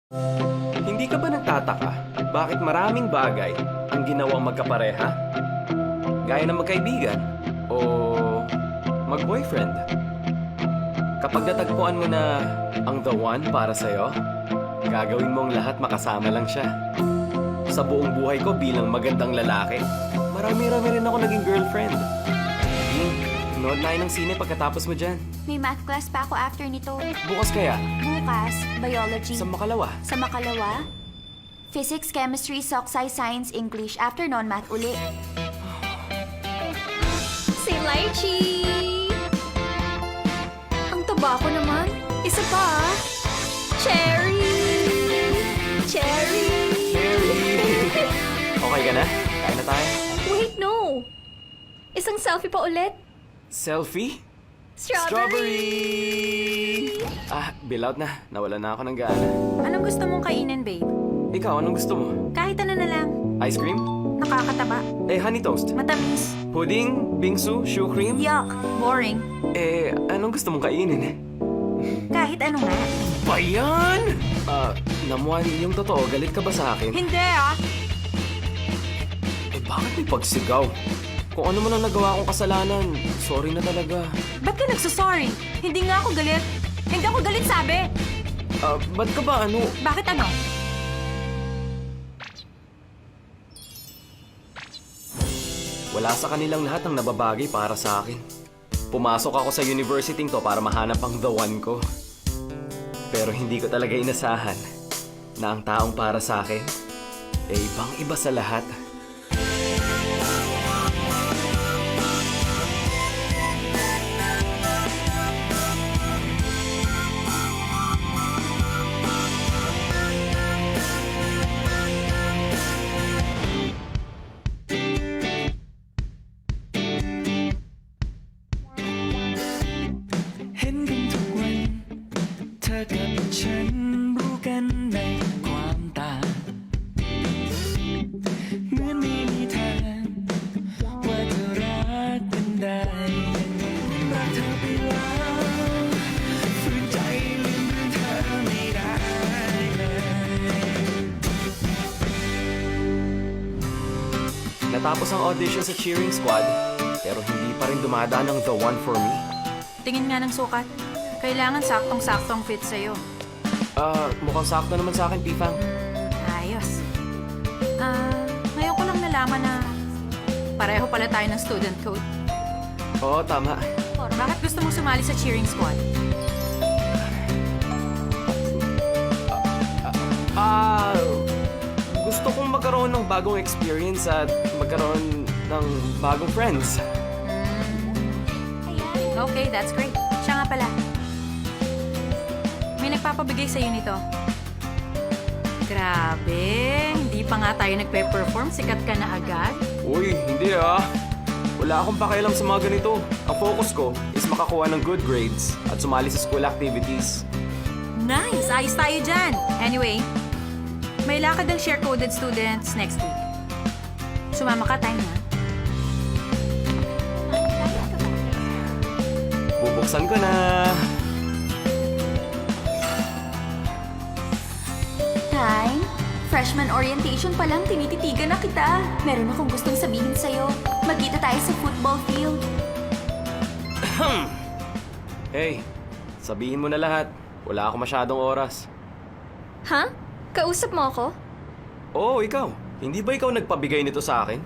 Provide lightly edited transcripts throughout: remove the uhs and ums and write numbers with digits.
Hindi ka ba nagtataka bakit maraming bagay ang ginawang magkapareha? Gaya ng magkaibigan o mag-boyfriend. Kapag natagpuan mo na ang the one para sa'yo, gagawin mo ang lahat makasama lang siya. Sa buong buhay ko bilang magandang lalaki, marami-rami rin ako naging girlfriend. Nood na ng sine pagkatapos mo dyan. May math class pa ako after nito. Bukas kaya? Bukas, biology. Sa Makalawa? Sa Makalawa? Physics, chemistry, soc-sci, science, English. After non-math uli. Si Lychee! Ang taba ko naman. Isa pa ah. Cherry! Cherry! Okay ka na? Kain na tayo. Wait, no! Isang selfie pa ulit. Selfie? Strawberry! Bill out na. Nawala na ako ng gaana. Anong gusto mong kainin, babe? Ikaw, anong gusto mo? Kahit ano na lang. Ice cream? Nakakataba. Honey toast? Matamis. Pudding? Bingsu? Shoe cream? Yuck. Boring. Anong gusto mong kainin? Kahit ano nga. Ba yan? Namuan, yung totoo, galit ka ba sa akin? Hindi ah. Bakit may pagsigaw? Kung ano man ang nagawa kong kasalanan, sorry na talaga. Ba't ka nagsasorry? Hindi nga ako galit. Hindi ako galit sabi. Ba't ka ba ano? Bakit ano? Wala sa kanilang lahat ang nababagay para sa akin. Pumasok ako sa university to para mahanap ang the one ko. Pero hindi ko talaga inasahan na ang taong para sa akin ibang-iba sa lahat. Natapos ang audition sa cheering squad, pero hindi pa rin dumadaan ang the one for me. Tingin nga ng sukat. Kailangan saktong-saktong fit sa'yo. Mukhang sakto naman sa akin, Pifang. Ayos. Ngayon ko lang nalaman na pareho pala tayo ng student code. Oo, tama. Bakit gusto mong sumali sa cheering squad? Gusto kong magkaroon ng bagong experience at magkaroon ng bagong friends. Okay, that's great. Siya nga pala. May nagpapabigay sa'yo nito. Grabe, hindi pa nga tayo nagpe-perform, sikat ka na agad. Uy, hindi ah. Wala akong pakialam sa mga ganito. Ang focus ko is makakuha ng good grades at sumali sa school activities. Nice! Ayos tayo dyan! Anyway, may lakad ng share-coded students next week. Sumama ka, time na. Bubuksan ko na. Time? Freshman orientation pa lang, tinititigan na kita. Meron akong gustong sabihin sa'yo. Magkita tayo sa football field. Hey, sabihin mo na lahat. Wala ako masyadong oras. Ha? Kausap mo ako? Oo, ikaw. Hindi ba ikaw nagpabigay nito sa akin?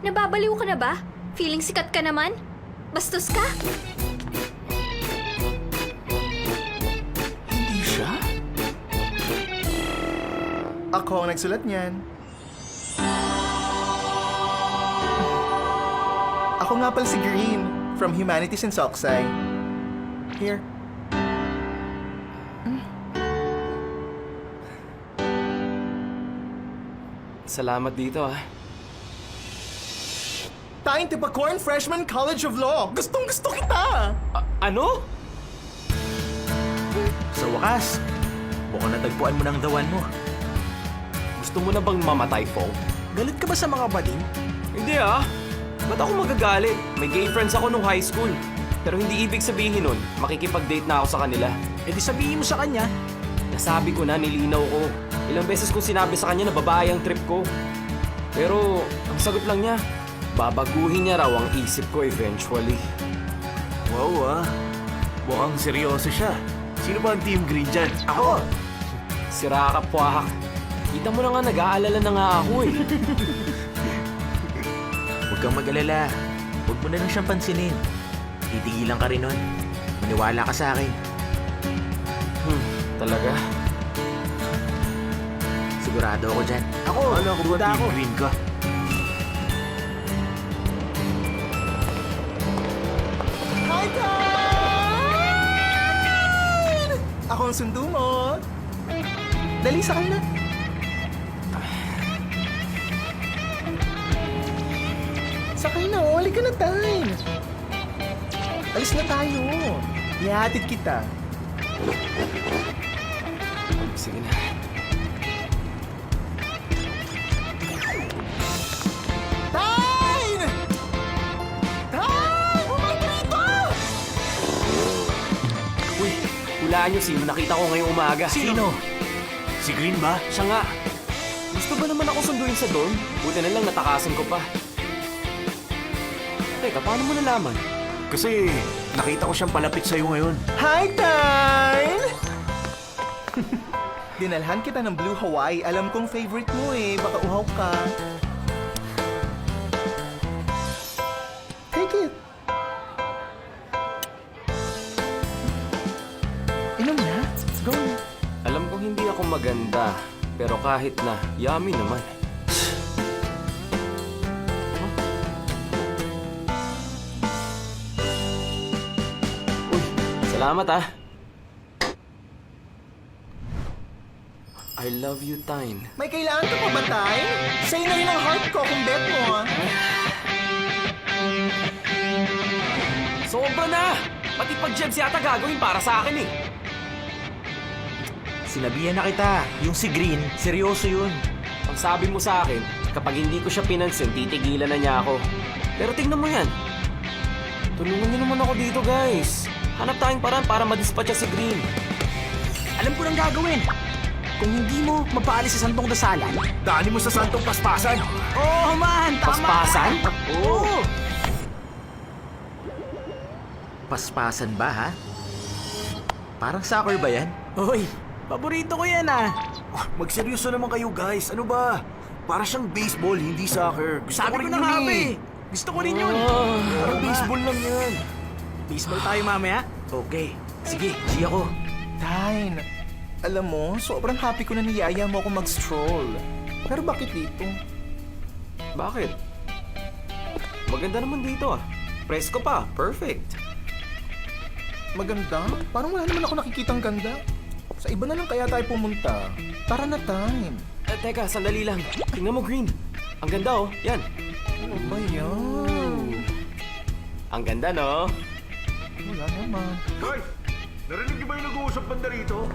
Nababaliw ka na ba? Feeling sikat ka naman? Bastos ka? Hindi siya? Ako ang nagsulat niyan. Ako nga pala si Green, from Humanities and Soc-Sci. Here. Salamat dito ah. Tayong Tipacorn Freshman College of Law. Gustong-gusto kita! Ano? Sa wakas, mukhang natagpuan mo ng the one mo. Gusto mo na bang mamatay, Fong? Galit ka ba sa mga bading? Hindi ah. Ba't ako magagalit? May gay friends ako nung high school. Pero hindi ibig sabihin nun, makikipag-date na ako sa kanila. E di sabihin mo sa kanya, Nasabi ko na, nilinaw ko. Ilang beses kong sinabi sa kanya na babae ang trip ko. Pero, ang sagot lang niya, babaguhin niya raw ang isip ko eventually. Wow mukhang seryoso siya. Sino ba ang Team Green dyan? Ako! Sira ka, Puahak. Kita mo na nga, nag-aalala na nga ako eh. Huwag kang mag-alala. Huwag mo na lang siyang pansinin. Titigilan ka rin nun. Maniwala ka sa akin. Talaga? Sigurado ako dyan. Ako! Ano ako ba Team Green ka? Hi, Tyne! Ako ang sundo mo. Dali, sakay na. Sakay na, halika na, Tyne. Alis na tayo. Ihahatid kita. Sige na. Tyne! Tyne! Bumalik ka rito! Uy, hulaan niyo sino nakita ko ngayong umaga. Sino? Si Green ba? Siya nga. Gusto ba naman ako sunduin sa dorm? Buti na lang natakasan ko pa. Teka, paano mo nalaman? Kasi nakita ko siyang palapit sa'yo ngayon. Hi, Tyne! Dinalhan kita ng Blue Hawaii. Alam kong favorite mo eh. Baka uhaw ka. Take it. Inom na. Go na. Alam kong hindi ako maganda, pero kahit na, yummy naman. Uy, salamat ah. I love you, Tyne. May kailangan ka pa ba, Tyne? Sa'yo na rin ang heart ko kung bet mo, ah. Sobra na! Pati pag-jebs yata gagawin para sa akin eh. Sinabihan na kita. Yung si Green, seryoso yun. Ang sabi mo sa akin, kapag hindi ko siya pinansin, titigilan na niya ako. Pero tingnan mo yan. Tulungan niyo naman ako dito, guys. Hanap tayong paraan para madispatcha si Green. Alam ko nang gagawin. Kung hindi mo mapaalis sa Santong Dasalan, daanin mo sa Santong Paspasan. Oh, man! Tama! Paspasan? Oo! Paspasan ba, ha? Parang soccer ba yan? Hoy, paborito ko yan, ah. Magseryoso naman kayo, guys. Ano ba? Para siyang baseball, hindi soccer. Sabi ko na nga, eh. Gusto ko rin yun. Parang baseball lang yan. Baseball tayo mamaya? Okay. Sige, G ako. Tyne, alam mo, sobrang happy ko na niyaya mo ako mag-stroll. Pero bakit dito? Bakit? Maganda naman dito ah. Presko pa. Perfect. Maganda? Parang wala naman ako nakikitang ganda. Sa iba na lang kaya tayo pumunta. Tara na, Tyne. Teka, sandali lang. Tingnan mo, Green. Ang ganda oh. Yan. Ano ba yan? Ang ganda, no? Wala naman. Guys, narinig niyo ba yung nag-uusap banda rito?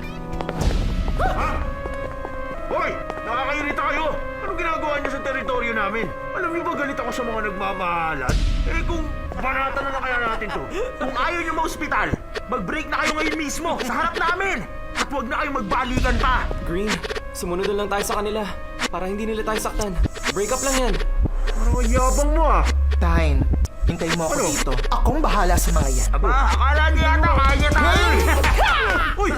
Ha? Hoy! Nakakairita kayo! Anong ginagawa niyo sa teritoryo namin? Alam niyo ba galit ako sa mga nagmamahalan? Eh kung banatan na kaya natin to. Kung ayaw niyo ma-ospital, mag-break na kayo ngayon mismo sa harap namin! At huwag na kayong magbalikan pa! Green, sumunod na lang tayo sa kanila para hindi nila tayo saktan. Break up lang yan. Parang ang yabang mo ah! Tyne, hintayin mo ako dito. Akong bahala sa mga yan. Aba, akala niyo yata kaya niya tayo eh! Uy!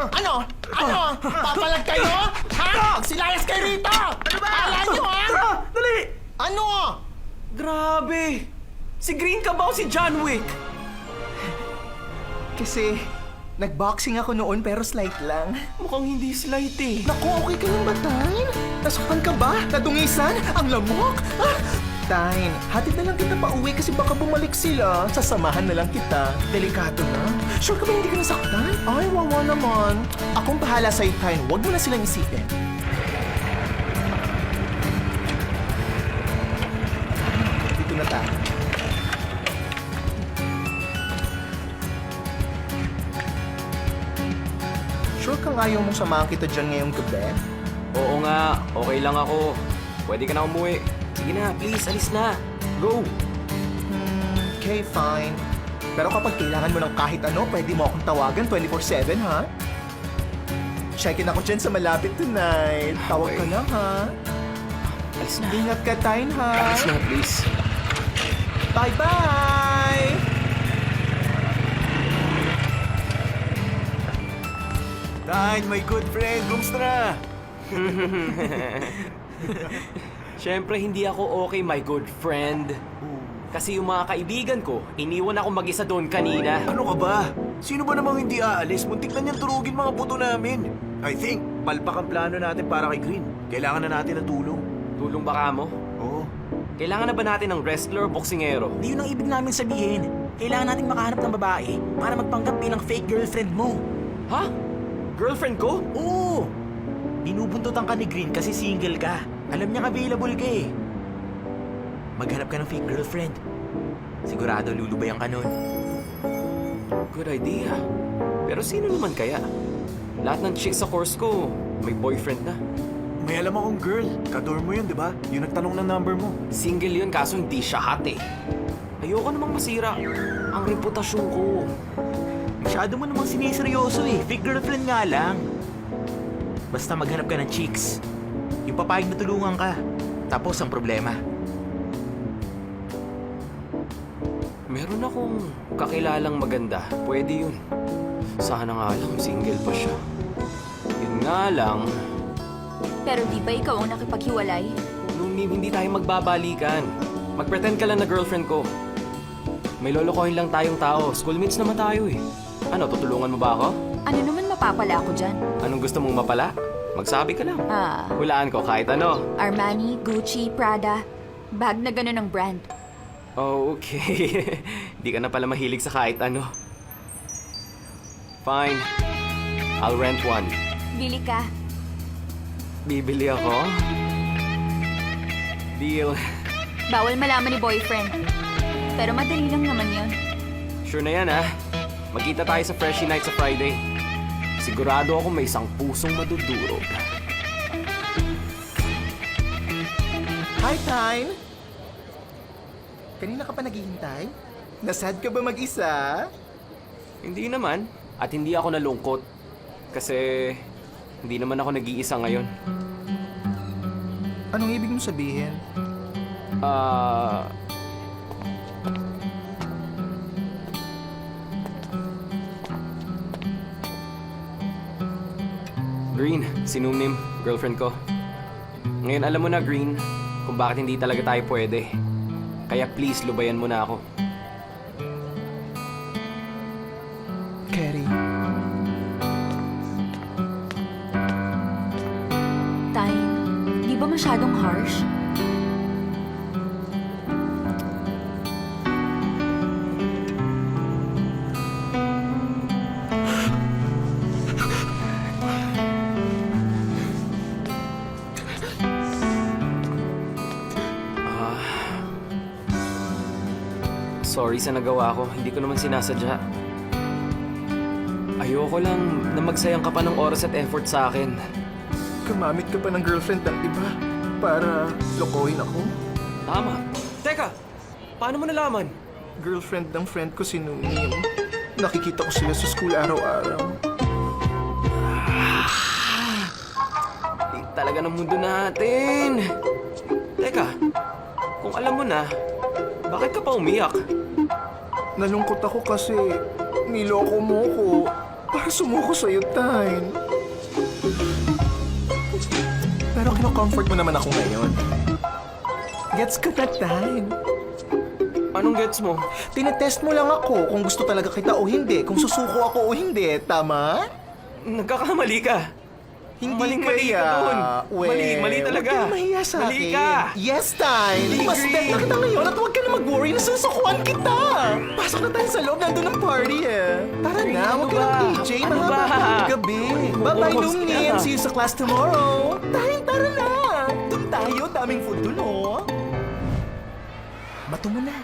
Ano? Ano? Papalag kayo? Ha? Magsilayas kayo rito! Ano ba? Kala nyo, ha? Tara! Dali! Ano? Grabe! Si Green ka ba o si John Wick? Kasi, nagboxing ako noon pero slight lang. Mukhang hindi slight eh. Naku, okay ka lang ba, Tyne? Nasaktan ka ba? Nadungisan? Ang lamok? Ah! Tyne, hatid na lang kita pa uwi kasi baka bumalik sila. Sasamahan na lang kita. Delikado na. Sure ka ba hindi ka nasaktan? Ay, wawa naman. Akong bahala sa'yo, Tyne. Huwag mo na silang isipin. Dito na tayo. Sure kang ayaw mong samahan kita dyan ngayong gabi? Oo nga, okay lang ako. Pwede ka na umuwi. Sige na, please, alis na. Go! Okay, fine. Pero kapag kailangan mo ng kahit ano, pwede mo akong tawagan 24/7, ha? Check-in ako dyan sa malapit tonight. Tawag ka Okay. lang, ha? Alis na. Ingat ka, Tyne, ha? Alis na, please. Bye-bye! Tyne, my good friend, kumusta na? Siyempre, hindi ako okay, my good friend. Kasi yung mga kaibigan ko, iniwan ako mag-isa doon kanina. Ano ka ba? Sino ba namang hindi aalis? Muntik na niyang turugin mga buto namin. I think, palpak ang plano natin para kay Green. Kailangan na natin ng tulong. Tulong baka mo? Oo. Kailangan na ba natin ng wrestler o boksingero? Di yun ang ibig namin sabihin. Kailangan nating makahanap ng babae para magpanggap bilang fake girlfriend mo. Ha? Girlfriend ko? Oo! Binubuntutan ka ni Green kasi single ka. Alam niya available ka eh. Maghanap ka ng fake girlfriend. Sigurado lulubayan ka nun. Good idea. Pero sino naman kaya? Lahat ng chicks sa course ko, may boyfriend na. May alam akong girl. Kador mo yun, di ba? Yung nagtanong ng number mo. Single yun kaso hindi siya hot eh. Ayoko namang masira ang reputasyon ko. Masyado mo namang siniseryoso eh. Fake girlfriend nga lang. Basta maghanap ka ng chicks. Yung papayag na tulungan ka. Tapos ang problema. Meron akong kakilalang maganda. Pwede yun. Sana nga lang single pa siya. Yun nga lang, Pero di ba ikaw ang nakipaghiwalay? nung hindi tayo magbabalikan. Mag-pretend ka lang na girlfriend ko. May lolokohin lang tayong tao. Schoolmates naman tayo eh. Ano, tutulungan mo ba ako? Ano naman mapapala ko dyan? Anong gusto mong mapala? Magsabi ka lang. Ah, Hulaan ko kahit ano. Armani, Gucci, Prada. Bag na gano'n ang brand. Oh, okay. Di ka na pala mahilig sa kahit ano. Fine. I'll rent one. Bili ka. Bibili ako? Deal. Bawal malaman ni boyfriend. Pero madali lang naman yun. Sure na yan, ha? Magkita tayo sa Freshie Night sa Friday. Sigurado ako may isang pusong madudurog. Hi, Tyne! Kanina ka pa naghihintay? Nasad ka ba mag-isa? Hindi naman. At hindi ako nalungkot. Kasi hindi naman ako nag-iisa ngayon. Anong ibig mong sabihin? Green, si Numnim, girlfriend ko. Ngayon alam mo na, Green, kung bakit hindi talaga tayo pwede. Kaya please, lubayan mo na ako. Carrie. Time, di ba masyadong harsh? Sorry sa nagawa ko. Hindi ko naman sinasadya. Ayoko lang na magsayang ka pa ng oras at effort sa akin. Kumamit ka pa ng girlfriend ng iba para lokohin ako? Tama. Teka, paano mo nalaman? Girlfriend ng friend ko si Nunim. Nakikita ko sila sa school araw-araw. Di talaga ng mundo natin. Teka, kung alam mo na, bakit ka pa umiyak? Nalungkot ako kasi niloko mo ko para sumuko sa'yo, Tyne. Pero kino-comfort mo naman ako ngayon. Gets ka na, Tyne. Anong gets mo? Tinetest mo lang ako kung gusto talaga kita o hindi, kung susuko ako o hindi, tama? Nagkakamali ka. Hindi Maling-mali kaya. ka doon. Mali talaga. Huwag kang mahiya sa Mali akin. ka. Yes, Tyne. Hindi, Mas Green. bet na kita ngayon at huwag ka na mag-worry na susukuan kita. Pasok na tayo sa loob. Nandun ang party eh. Tara Green, na, ano huwag ka ba? ng DJ. Ano Mahaba ba? pa ang gabi. Bye-bye, Almost Lumnin. na. See you sa class tomorrow. Tyne, tara na. Doon tayo. Daming food dun, oh. Bato mo na.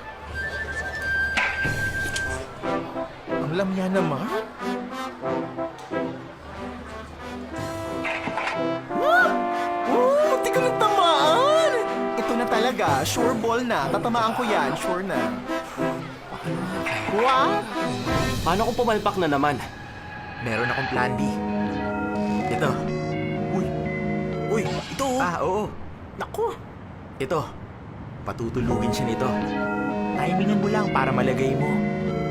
Ang lamya naman. Oh, di ka nagtamaan! Ito na talaga, sure ball na. Tatamaan ko yan, sure na. What? Paano kung pumalpak na naman? Meron akong plan B. Ito. Uy, ito oh. Oo. Naku. Ito. Patutulugin siya nito. Timingan mo lang para malagay mo.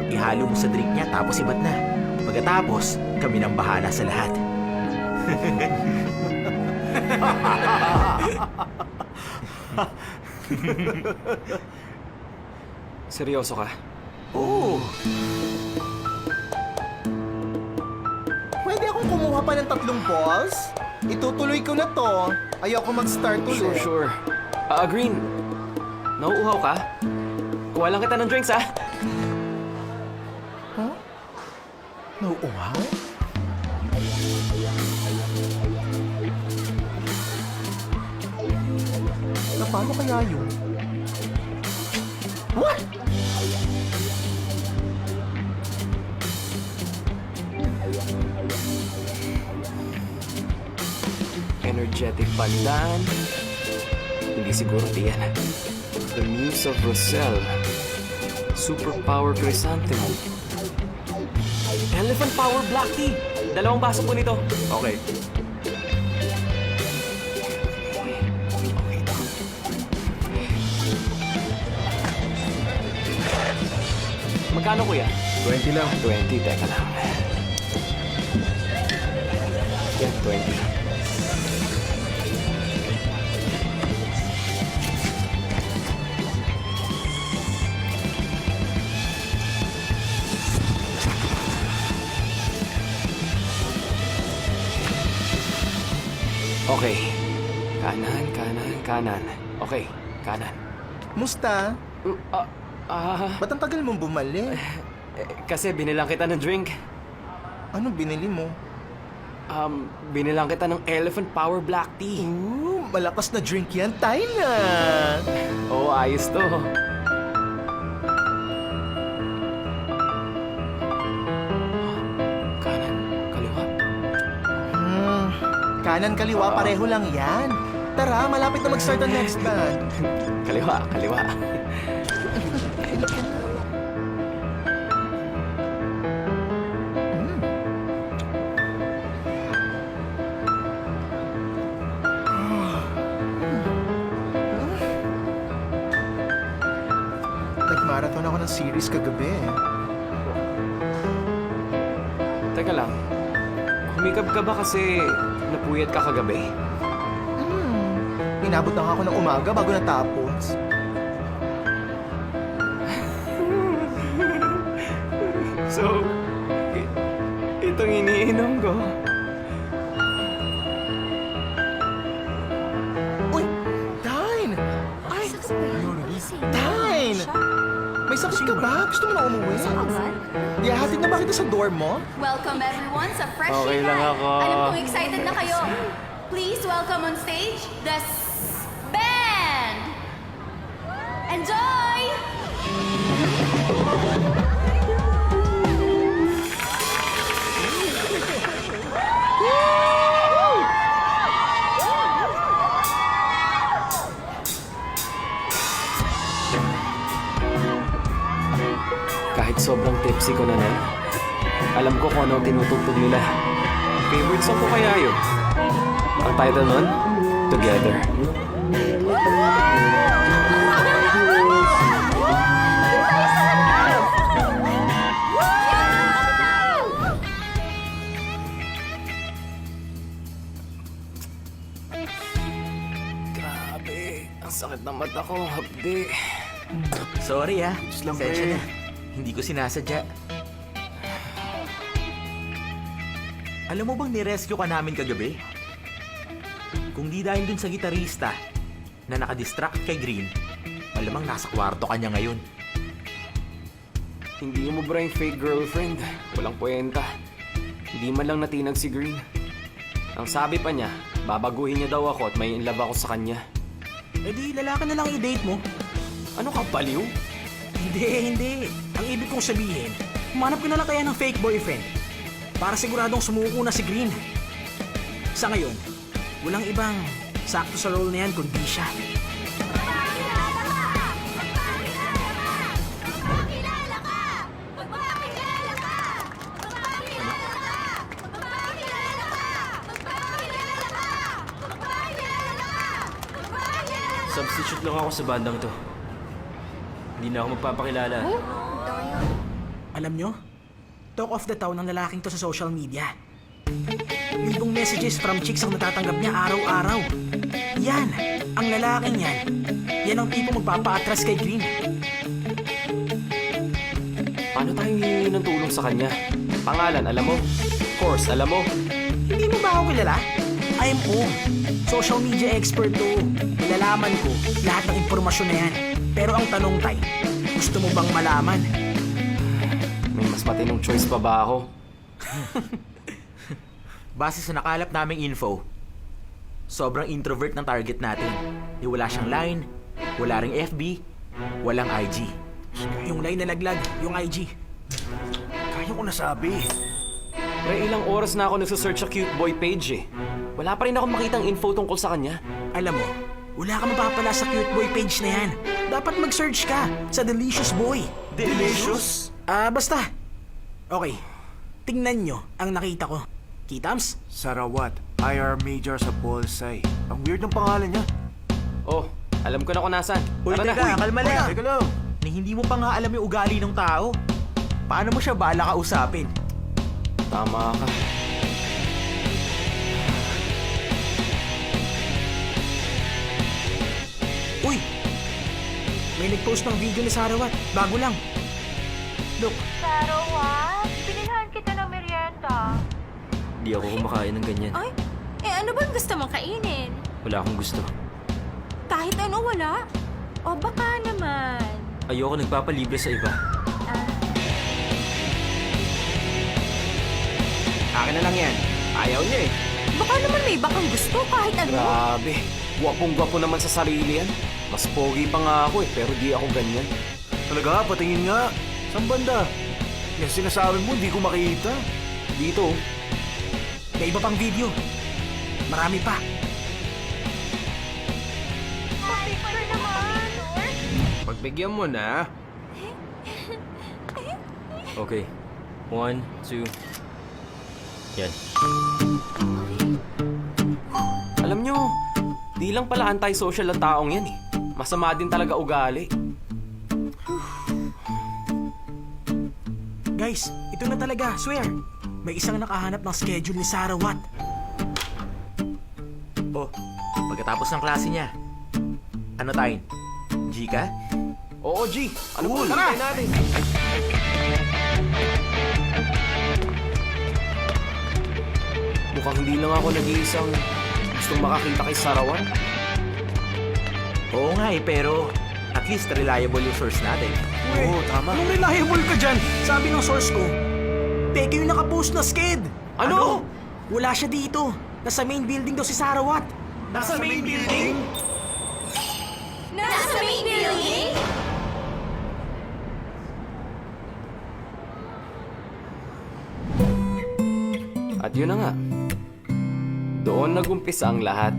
Ihalo mo sa drink niya tapos ibat na. Pagkatapos, kami nang bahala sa lahat. Seryoso ka? Oo. Pwede akong kumuha pa ng 3 balls? Itutuloy ko na to. Ayoko mag-start ulit. Sure. Green. Nauuhaw ka? Kuha lang kita ng drinks, ah. Huh? Nauuhaw? Na paano kaya yun? What? Energetic pandan. Hindi siguro diyan. The Muse of Roselle. Superpower Chrysanthemum. Elephant Power Black Tea. 2 baso po nito. Okay. Magkano kuya? 20 lang. 20, teka lang. Yan, 20. Okay. Kanan, kanan, kanan. Okay, kanan. Musta? Ah, Ba't ang tagal mong bumalik? kasi binilang kita ng drink. Anong binili mo? Binilang kita ng Elephant Power Black Tea. Ooh, malakas na drink yan. Tayo na! Oo, ayos to. Kanan, kaliwa. Kanan kaliwa, pareho lang yan. Tara, malapit na mag-start ang next band. Kaliwa, kaliwa. Nag-marathon ako ng series kagabi. Teka lang. Humikab ka ba kasi napuyat ka kagabi? Inabot na nga ako ng umaga bago natapos. So, itong iniinom ko. Uy! Dine! Ay! Dine! May sakit ka ba? Gusto mo na umuwi? Diyahatid na ba kita sa dorm mo? Welcome everyone sa Fresh Okay lang Night. ako. Alam kong excited na kayo. Please welcome on stage the band! Enjoy! Kahit sobrang tipsy ko na nun, alam ko kung ano ang tinutugtog nila. Favorite song ko kaya yun. Ang title nun, Together. Grabe, ang sakit ng mata ko, hapdi. Sorry ha. lang, Sensya pre. na. Hindi ko sinasadya. Alam mo bang nirescue ka namin kagabi? Kung di dahil dun sa gitarista na nakadistract kay Green, malamang nasa kwarto ka niya ngayon. Hindi mo bra yung fake girlfriend. Walang kwenta. Hindi man lang natinag si Green. Ang sabi pa niya, babaguhin niya daw ako at may inlove ako sa kanya. Eh di, lalaki na lang i-date mo. Ano ka, baliw? Hindi. Ang ibig kong sabihin, humanap ka na lang kaya ng fake boyfriend para siguradong sumuko na si Green. Sa ngayon, walang ibang sakto sa role na yan kundi siya. Magpakilala ka! Substitute lang ako sa bandang to. Hindi na ako magpapakilala. Alam nyo, talk of the town ng lalaking to sa social media. Libong messages from chicks ang natatanggap niya araw-araw. Yan, ang lalaking yan. Yan ang tipo magpapa-atras kay Green. Paano tayo hihingi ng tulong sa kanya? Pangalan, alam mo? Course, alam mo? Hindi mo ba ako kilala? I'm O. Social media expert to. Nilalaman ko lahat ng impormasyon na yan. Pero ang tanong, Tay, gusto mo bang malaman? May mas matinong choice pa ba ako? Base sa nakalap naming info, sobrang introvert ng target natin. Wala siyang line, wala ring FB, walang IG. Yung line na laglag, yung IG. Kaya ko nasabi. Pre, ilang oras na ako nagsasearch sa cute boy page eh. Wala pa rin ako makitang info tungkol sa kanya. Alam mo, wala ka mapapala sa cute boy page na yan. Dapat mag-search ka sa Delicious Boy. Delicious? Basta. Okay, tingnan nyo ang nakita ko. Kitams? Sarawat, IR major sa Polsai. Ang weird ng pangalan niya. Oh, alam ko na kung nasaan. Uy, Tara teka, na. kalma lang. Teka lang. Ni hindi mo pa nga alam yung ugali ng tao. Paano mo siya bala kausapin? Tama ka. Uy! May nag-post ng video ni Sarawat. Bago lang. Look, Sarawat, binilhan kita ng merienda. Hindi ako kumakain ng ganyan. Ay, ano bang gusto mong kainin? Wala akong gusto. Kahit ano, wala. O baka naman. Ayoko nagpapalibre sa iba. Akin na lang yan. Ayaw niya eh. Baka naman may ibang gusto kahit ano. Grabe. Gwapong-gwapo naman sa sarili yan. Mas pogi pa nga ako eh, pero di ako ganyan. Talaga, patingin nga. Saan banda? Yan sinasabi mo, hindi ko makita. Dito, may iba pang video. Marami pa. Picture naman. pagbigyan mo na. Okay. 1, 2. Yan. Alam nyo, di lang pala anti-social ang taong yan eh. Masama din talaga ugali. Guys, ito na talaga, swear. May isang nakahanap ng schedule ni Sarawat. Oh, pagkatapos ng klase niya. Ano tayo? G ka? Oo, G. Ano Cool. po natin? Mukhang hindi lang ako nag-iisang gustong makakita kay Sarawat. Oo nga eh, pero at least reliable yung source natin. Oo, tama. Anong reliable ka dyan? Sabi ng source ko, peke yung nakapost na sked. Ano? Wala siya dito. Nasa main building daw si Sarawat. Nasa main building? Nasa main building? At yun na nga. Doon nagumpisa ang lahat.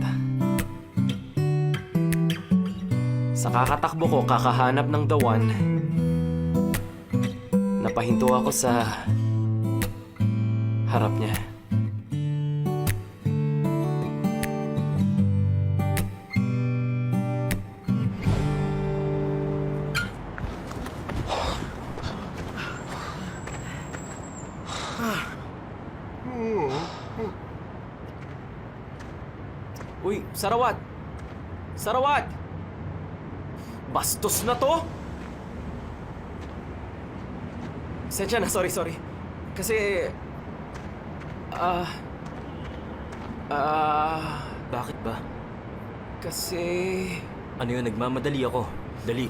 Sa kakatakbo ko kakahanap ng the one, napahinto ako sa harap niya. Uy, Sarawat! Sarawat! Bastos na to! Sensya na, sorry. Kasi... Bakit ba? Kasi... Ano yun, nagmamadali ako. Dali.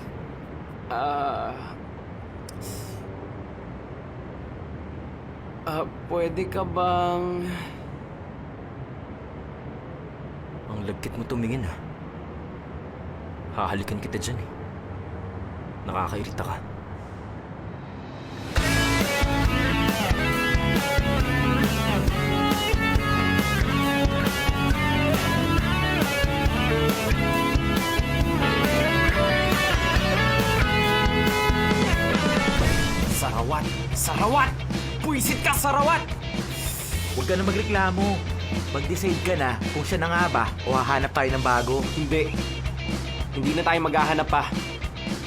Pwede ka bang... Ang lagkit mo tumingin ha. Hahalikan kita dyan eh. Nakakairita ka. Sarawat! Sarawat! Puisit ka, Sarawat! Huwag ka na magreklamo. Mag-decide ka na kung siya na nga ba o hahanap tayo ng bago. Hindi. Hindi na tayo maghahanap pa.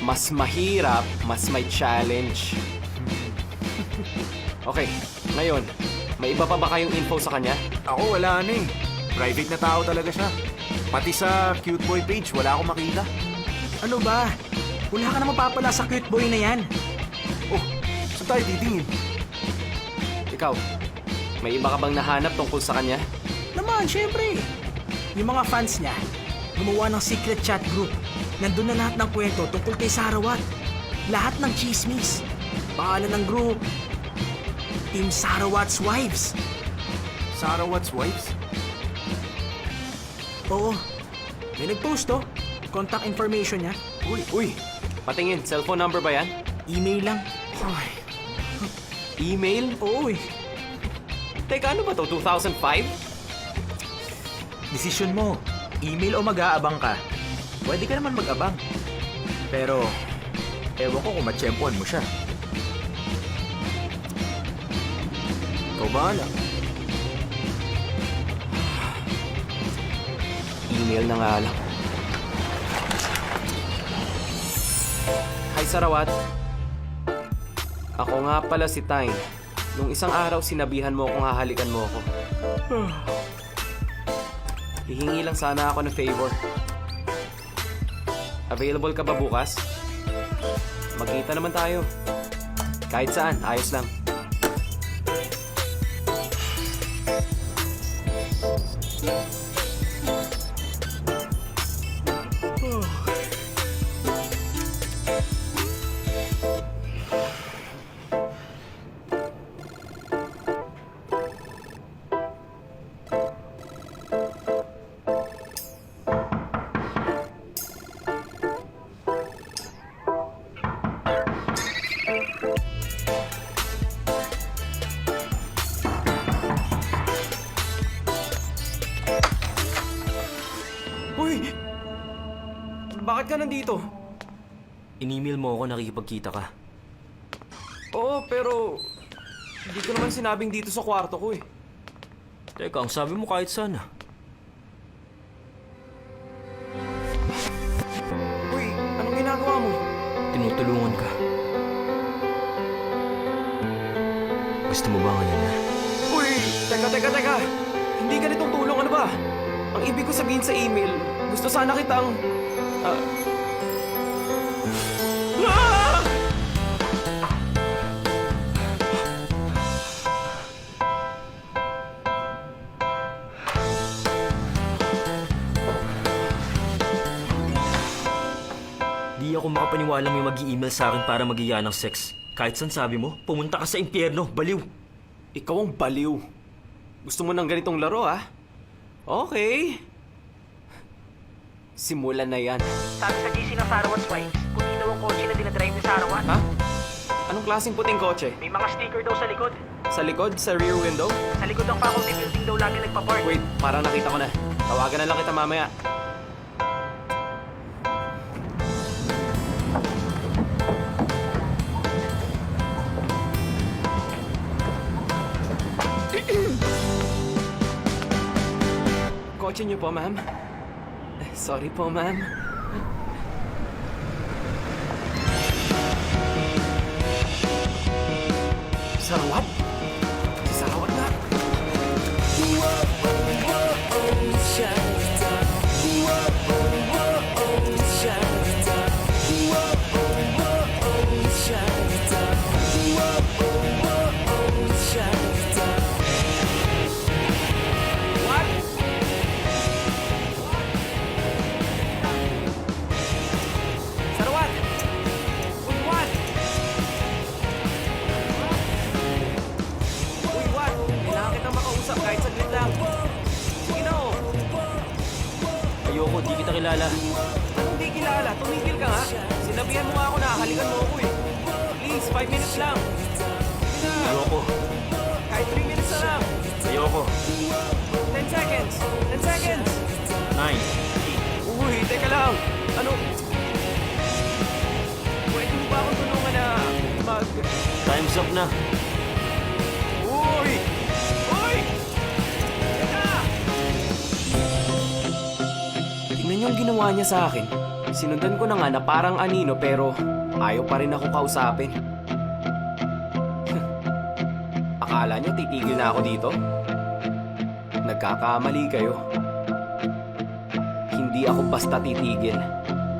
Mas mahirap, mas may challenge. Okay, ngayon, may iba pa ba kayong info sa kanya? Ako wala na eh. Private na tao talaga siya. Pati sa cute boy page, wala akong makita. Ano ba? Wala ka na mapapala sa cute boy na yan. Oh, saan tayo titingin? Ikaw, may iba ka bang nahanap tungkol sa kanya? Naman, syempre. Yung mga fans niya, gumawa ng secret chat group. Nandun na lahat ng kwento tungkol kay Sarawat. Lahat ng chismis. Pangalan ng group, Team Sarawat's Wives. Sarawat's Wives? Oo. May nag-post to. Contact information niya. Uy, patingin, cellphone number ba yan? Email lang. Email? Oo eh. Teka, ano ba to? 2005? Desisyon mo. Email o mag-aabang ka. Pwede ka naman mag-abang. Pero, ewan ko kung matsyempohan mo siya. Ikaw bahala. Email na nga lang. Hi, Sarawat. Ako nga pala si Tyne. Nung isang araw sinabihan mo kung hahalikan mo ako. Hihingi lang sana ako ng favor. Available ka ba bukas? Magkita naman tayo. Kahit saan, ayos lang. Uy! Bakit ka nandito? In-email mo ako, nakikipagkita ka. Oo, pero hindi ko naman sinabing dito sa kwarto ko eh. Teka, ang sabi mo kahit sana. Uy, anong ginagawa mo? Tinutulungan ka. Gusto mo ba ngayon na? Uy! Teka! Hindi ganitong tulong, ano ba? Ang ibig ko sabihin sa email, gusto sana kitang... Ah! Di ako makapaniwala may mag-i-email sa akin para mag-iya ng sex. Kahit saan sabi mo, pumunta ka sa impyerno, baliw. Ikaw ang baliw. Gusto mo ng ganitong laro, ah? Okay. Simulan na yan. Sabi sa GC ng Sarawat's Wives, puti daw ang kotse na dinadrive ni Sarawat. Ha? Anong klaseng puting kotse? May mga sticker daw sa likod. Sa likod? Sa rear window? Sa likod ng faculty building daw lagi nagpa-park. Wait, parang nakita ko na. Tawagan na lang kita mamaya. Kotse niyo po, ma'am. Sorry po, ma'am. Sarawat? Si Sarawat na. What? Sarawat! Uy, what? Uy, what? Kailangan kitang makausap kahit saglit lang. Sige na, oh. Ayoko, di kita kilala. Anong di kilala? Tumigil ka nga. Sinabihan mo nga ako na halikan mo ako eh. Please, 5 minutes lang. Sige na. Ayoko. Kahit 3 minutes na lang. Ayoko. 10 seconds. 10 seconds. 9. Uy, teka lang. Ano? Pwede mo ba akong tulungan na mag... Time's up na. Uy! Uy! Teka! Tingnan niyo ang ginawa niya sa akin. Sinundan ko na nga na parang anino pero ayaw pa rin ako kausapin. Akala niyo titigil na ako dito? Nagkakamali kayo. Hindi ako basta titigil.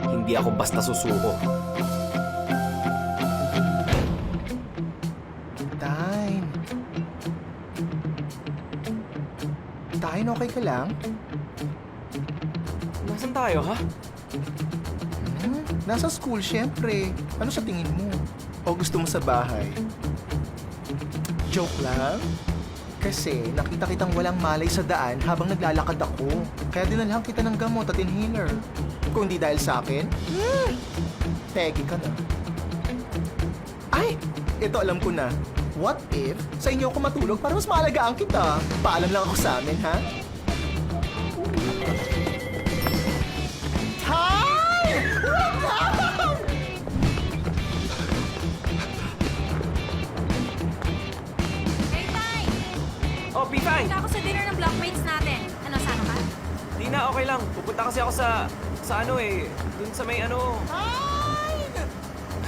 Hindi ako basta susuko. Time. Time, okay ka lang? Nasaan tayo, ha? Nasa school, syempre. Ano sa tingin mo? O gusto mo sa bahay? Joke lang? Kasi nakita kitang walang malay sa daan habang naglalakad ako. Kaya dinalhan kita ng gamot at inhaler. Kung di dahil sa akin, pegi ka na. Ay! Ito alam ko na. What if sa inyo ako matulog para mas maalagaan kita? Paalam lang ako sa amin, ha? Hi! Wake up! Hey, Tay! Oh, P5! Punta ako sa dinner ng blockmates natin. Ano, saan ka? Di na, okay lang. Pupunta kasi ako sa ano eh. Dun sa may ano.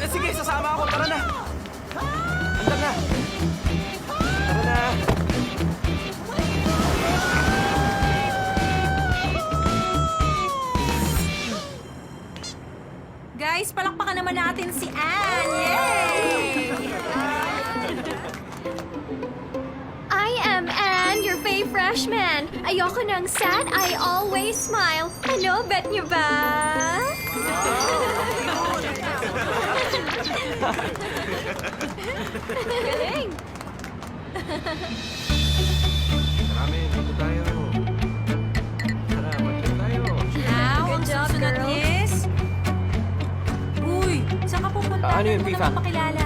Sige, sasama ako. Tara na. Handa na. Tara na. Guys, palakpakan naman natin si Anne! Yay! I am Anne, your fave freshman. Ayoko ng sad, I always smile. Ano, bet niyo ba? Galing! Marami, dito tayo. Tara, mag-trip tayo. Now, ang Good job, susunod girls. is... Uy, saan ka pupunta? Ano yun, Hindi mo Pifa? naman pakilala.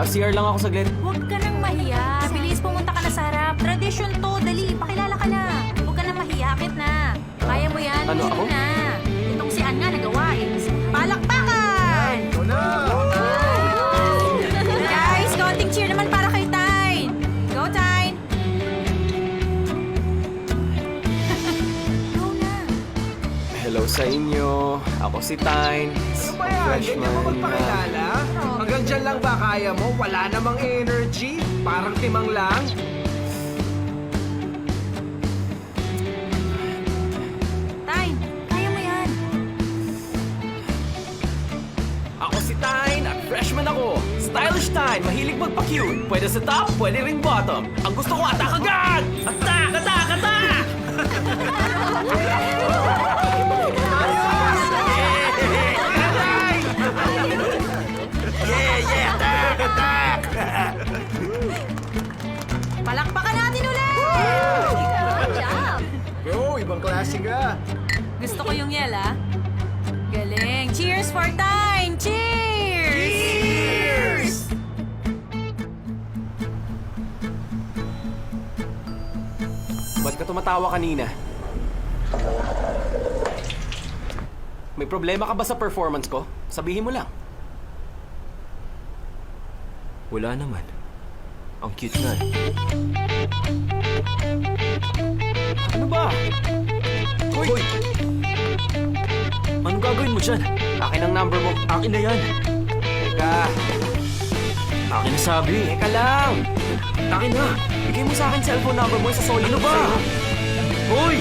CR lang ako saglit. Huwag ka nang mahiya. Bilis, pumunta ka na sa harap. Tradisyon to, dali. Pakilala ka na. Huwag ka nang mahiya. Akit na. Kaya mo yan. Ano, Sige ako? na. Itong si Anne nga nagawa eh. Palakpakan! Ito na! Guys, konting cheer naman para kay Tyne. Go, Tyne. Go na. Hello sa inyo. Ako si Tyne. Ano ba yan? Ganyan mo magpakilala? Hanggang dyan lang ba kaya mo? Wala namang energy? Parang timang lang? Tyne, kaya mo yan. Ako si Tyne at freshman ako. Stylish Tyne, mahilig magpa-cute. Pwede sa top, pwede ring bottom. Ang gusto ko attack agad! Attack, attack, attack! Palakpakan natin ulit! Good job! Yo, ibang klase ka. Gusto ko yung yel, ah. Galing. Cheers for Tyne! Cheers! Cheers! Ba't ka tumatawa kanina? May problema ka ba sa performance ko? Sabihin mo lang. Wala naman. Ang cute nga eh. Ano ba? Hoy! Anong gagawin mo dyan? Akin ang number mo. Akin na yan. Teka, Akin na sabi. teka lang. Akin na. Bigay mo sa akin cellphone number mo sa solid Ano ba? Hoy!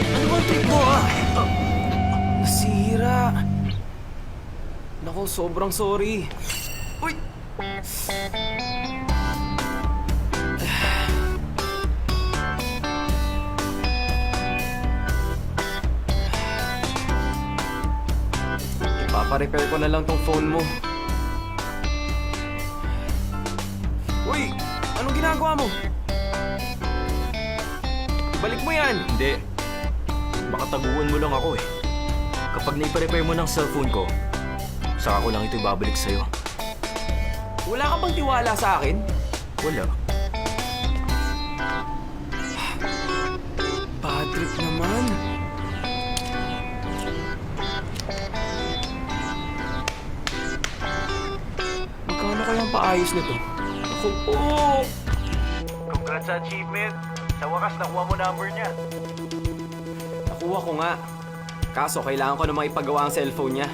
Ano bang trip mo ah? Nasira. Naku, sobrang sorry. Uy! Ipaparepair ko na lang tong phone mo. Uy! Anong ginagawa mo? Balik mo yan! Hindi. Baka taguan mo lang ako eh. Kapag naipa-repair mo ng cellphone ko, saka ko lang ito ibabalik sa'yo. Wala ka bang tiwala sa akin? Wala. Bad trip naman. Magkano kayang paayos nito? Ako po! Congrats sa achievement. Sa wakas, nakuha mo number niya. Nakuha ko nga. Kaso kailangan ko namang ipagawa ang cellphone niya.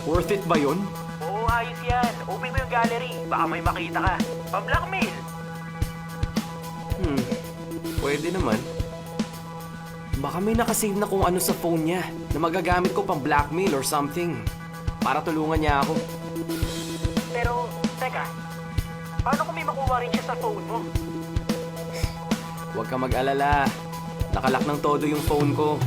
Worth it ba yun? Oo, ayos yan. Open mo yung gallery. Baka may makita ka. Pa-blackmail. Pwede naman. Baka may nakasave na kung ano sa phone niya na magagamit ko pang blackmail or something. Para tulungan niya ako. Pero, teka. Paano kung may makuha rin siya sa phone mo? Huwag ka mag-alala. Nakalak ng todo yung phone ko.